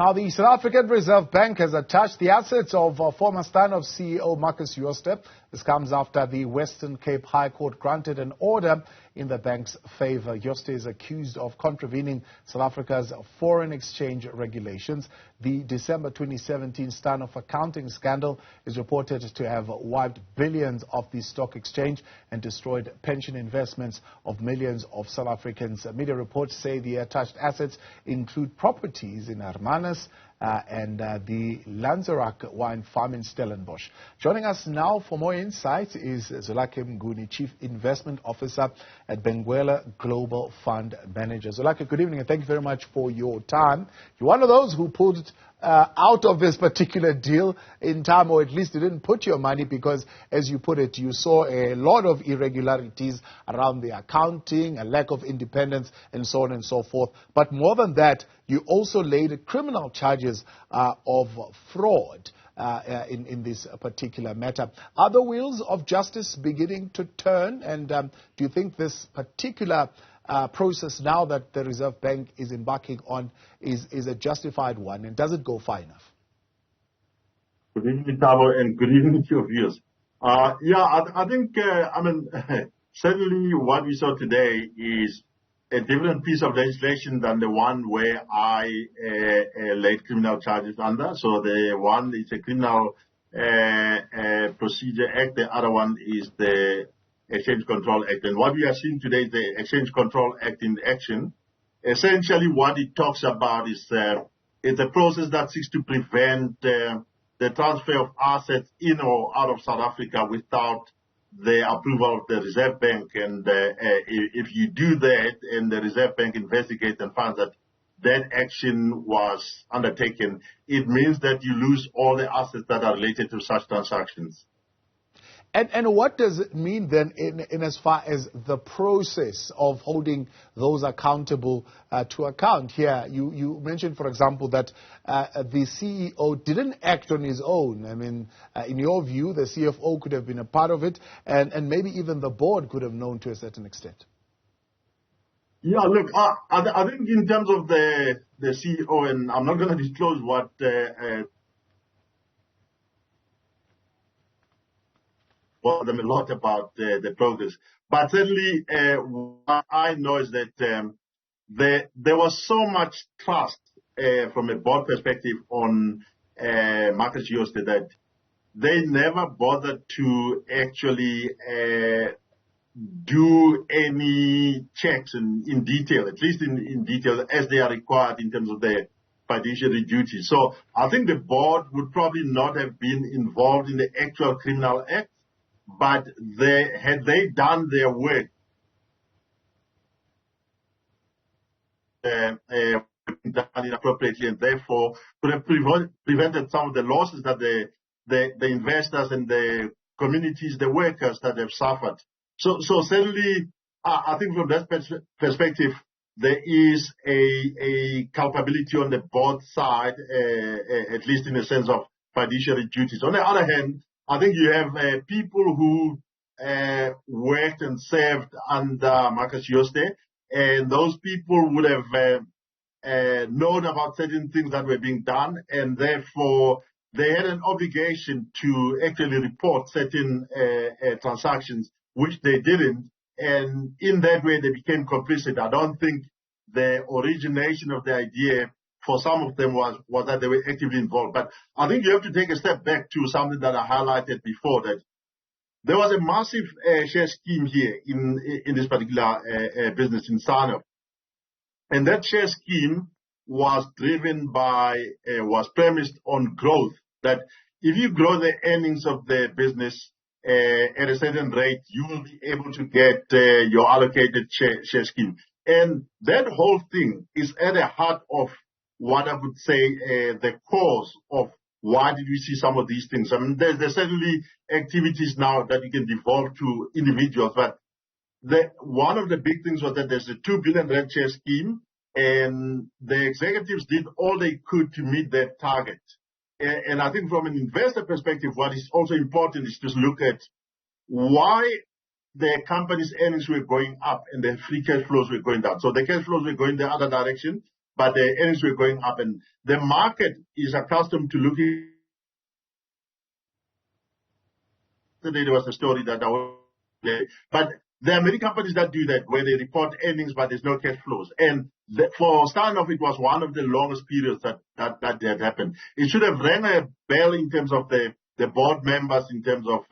Now, the South African Reserve Bank has attached the assets of former Steinhoff CEO Markus Jooste. This comes after the Western Cape High Court granted an order in the bank's favor. Jooste is accused of contravening South Africa's foreign exchange regulations. The December 2017 Steinhoff accounting scandal is reported to have wiped billions off the stock exchange and destroyed pension investments of millions of South Africans. Media reports say the attached assets include properties in Hermanus and the Zwelakhe wine farm in Stellenbosch. Joining us now for more insights is Zwelakhe Mnguni, Chief Investment Officer at Benguela Global Fund Managers. Zwelakhe, good evening and thank you very much for your time. You're one of those who pulled out of this particular deal in time, or at least you didn't put your money because, as you put it, you saw a lot of irregularities around the accounting, a lack of independence, and so on and so forth. But more than that, you also laid criminal charges of fraud in this particular matter. Are the wheels of justice beginning to turn? And do you think this particular process now that the Reserve Bank is embarking on is a justified one, and does it go far enough? Good evening, Tabo, and good evening to your viewers. I think, certainly what we saw today is a different piece of legislation than the one where I laid criminal charges under. So the one is a Criminal Procedure Act, the other one is the Exchange Control Act. And what we are seeing today is the Exchange Control Act in action. Essentially what it talks about is it's a process that seeks to prevent the transfer of assets in or out of South Africa without the approval of the Reserve Bank. And if you do that and the Reserve Bank investigates and finds that that action was undertaken, it means that you lose all the assets that are related to such transactions. And what does it mean then in as far as the process of holding those accountable to account? Here, you mentioned, for example, that the CEO didn't act on his own. I mean, in your view, the CFO could have been a part of it, and maybe even the board could have known to a certain extent. Yeah, look, I think in terms of the CEO, and I'm not going to disclose what them a lot about the progress. But certainly what I know is that there was so much trust from a board perspective on Markus Jooste that they never bothered to actually do any checks in detail, at least in detail, as they are required in terms of their fiduciary duties. So I think the board would probably not have been involved in the actual criminal act, but had they done their work done inappropriately, and therefore could have prevented some of the losses that the investors and the communities, the workers that have suffered. So certainly, I think from that perspective, there is a culpability on the board side, at least in the sense of fiduciary duties. On the other hand, I think you have people who worked and served under Markus Jooste, and those people would have known about certain things that were being done, and therefore they had an obligation to actually report certain transactions, which they didn't, and in that way they became complicit. I don't think the origination of the idea for some of them was that they were actively involved. But I think you have to take a step back to something that I highlighted before, that there was a massive share scheme here in this particular business in Steinhoff. And that share scheme was driven by, was premised on growth, that if you grow the earnings of the business at a certain rate, you will be able to get your allocated share scheme. And that whole thing is at the heart of what I would say the cause of why did we see some of these things. I mean, there's certainly activities now that you can devolve to individuals, but one of the big things was that there's a 2 billion rand share scheme, and the executives did all they could to meet that target. And I think from an investor perspective, what is also important is to look at why the company's earnings were going up and the free cash flows were going down. So the cash flows were going the other direction, but the earnings were going up. And the market is accustomed to looking. Today there was a story that I was there, but there are many companies that do that, where they report earnings but there's no cash flows. And for Steinhoff, it was one of the longest periods that had happened. It should have rang a bell in terms of the board members, in terms of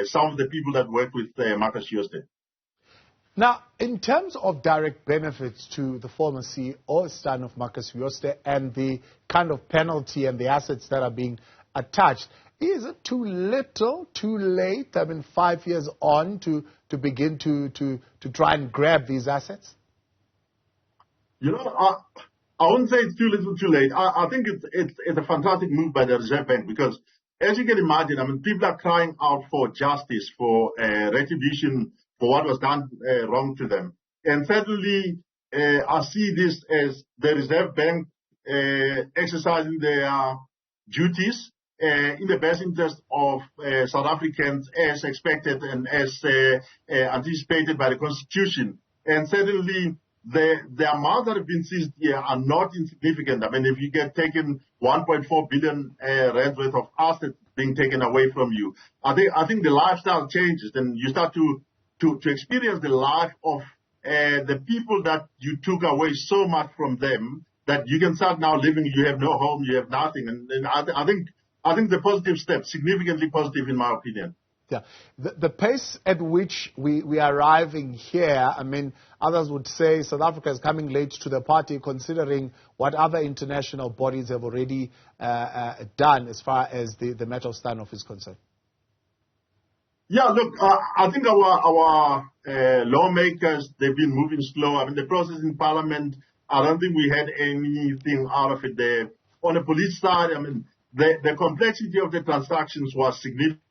some of the people that work with Markus Jooste. Now, in terms of direct benefits to the former CEO, Steinhoff Markus Jooste, and the kind of penalty and the assets that are being attached, is it too little, too late, 5 years on, to begin to try and grab these assets? I wouldn't say it's too little, too late. I think it's a fantastic move by the Reserve Bank, because, as you can imagine, people are crying out for justice, for retribution for what was done wrong to them. And certainly, I see this as the Reserve Bank exercising their duties in the best interest of South Africans, as expected and as anticipated by the Constitution. And certainly, the amounts that have been seized here are not insignificant. If you get taken 1.4 billion rand worth of assets being taken away from you, I think the lifestyle changes, and you start to experience the life of the people that you took away so much from them, that you can start now living. You have no home, you have nothing, and I think the positive step, significantly positive in my opinion. Yeah, the pace at which we are arriving here, others would say South Africa is coming late to the party, considering what other international bodies have already done as far as the matter of Steinhoff is concerned. Yeah, look, I think our lawmakers, they've been moving slow. The process in Parliament, I don't think we had anything out of it there. On the police side, the complexity of the transactions was significant.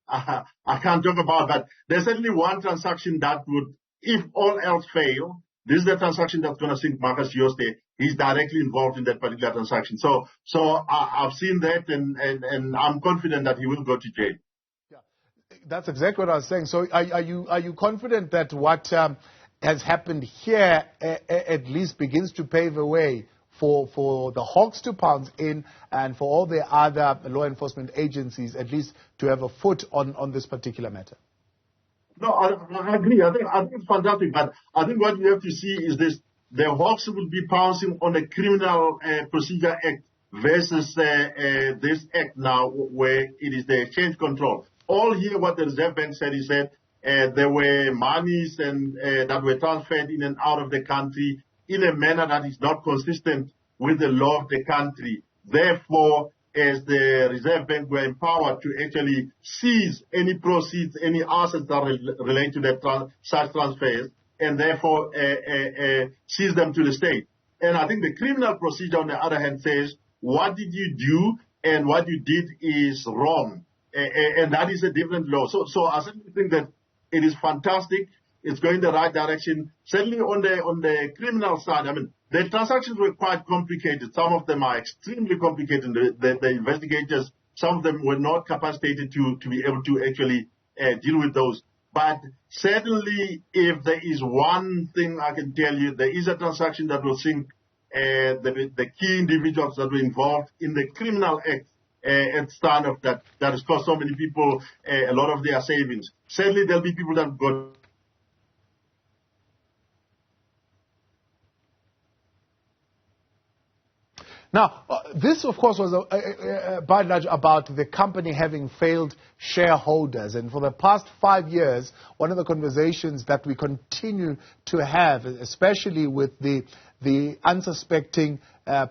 I can't talk about that. There's certainly one transaction that would, if all else fail, this is the transaction that's going to sink Markus Jooste. He's directly involved in that particular transaction. So I've seen that, and I'm confident that he will go to jail. Yeah, that's exactly what I was saying. So are you confident that what has happened here at least begins to pave the way for the Hawks to pounce in, and for all the other law enforcement agencies at least to have a foot on this particular matter? No, I agree. I think it's fantastic. But I think what we have to see is this: the Hawks will be pouncing on the Criminal Procedure Act versus this act now, where it is the exchange control. All here, what the Reserve Bank said is that there were monies and that were transferred in and out of the country in a manner that is not consistent with the law of the country. Therefore, as the Reserve Bank were empowered to actually seize any proceeds, any assets that relate to that such transfers, and therefore seize them to the state. And I think the criminal procedure, on the other hand, says, what did you do, and what you did is wrong. And that is a different law. So I certainly think that it is fantastic. It's going the right direction. Certainly on the criminal side, the transactions were quite complicated. Some of them are extremely complicated. The investigators, some of them were not capacitated to be able to actually deal with those. But certainly, if there is one thing I can tell you, there is a transaction that will sink the key individuals that were involved in the criminal act at Steinhoff that has cost so many people a lot of their savings. Certainly, there'll be people that got. Now, this, of course, was by and large about the company having failed shareholders. And for the past 5 years, one of the conversations that we continue to have, especially with the unsuspecting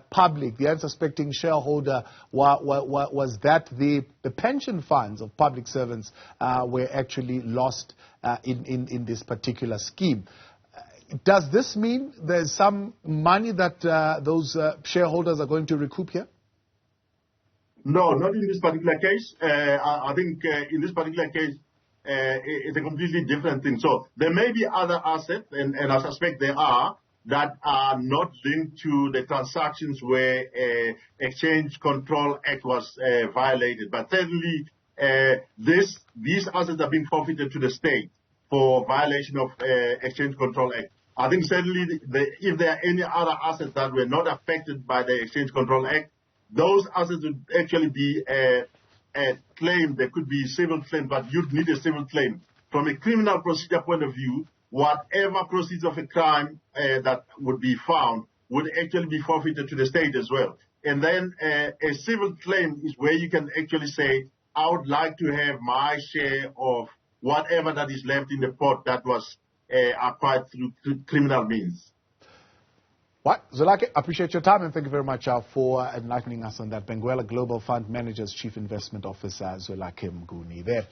public, the unsuspecting shareholder, was that the pension funds of public servants were actually lost in this particular scheme. Does this mean there's some money that those shareholders are going to recoup here? No, not in this particular case. I think in this particular case, it's a completely different thing. So there may be other assets, and I suspect there are, that are not linked to the transactions where Exchange Control Act was violated. But certainly, these assets are being forfeited to the state. for violation of Exchange Control Act. I think certainly if there are any other assets that were not affected by the Exchange Control Act, those assets would actually be a claim. There could be civil claim, but you'd need a civil claim. From a criminal procedure point of view, whatever proceeds of a crime that would be found would actually be forfeited to the state as well. And then a civil claim is where you can actually say, I would like to have my share of whatever that is left in the pot that was acquired through criminal means. Well, Zwelakhe, I appreciate your time and thank you very much for enlightening us on that. Benguela Global Fund Managers Chief Investment Officer Zwelakhe Mnguni there.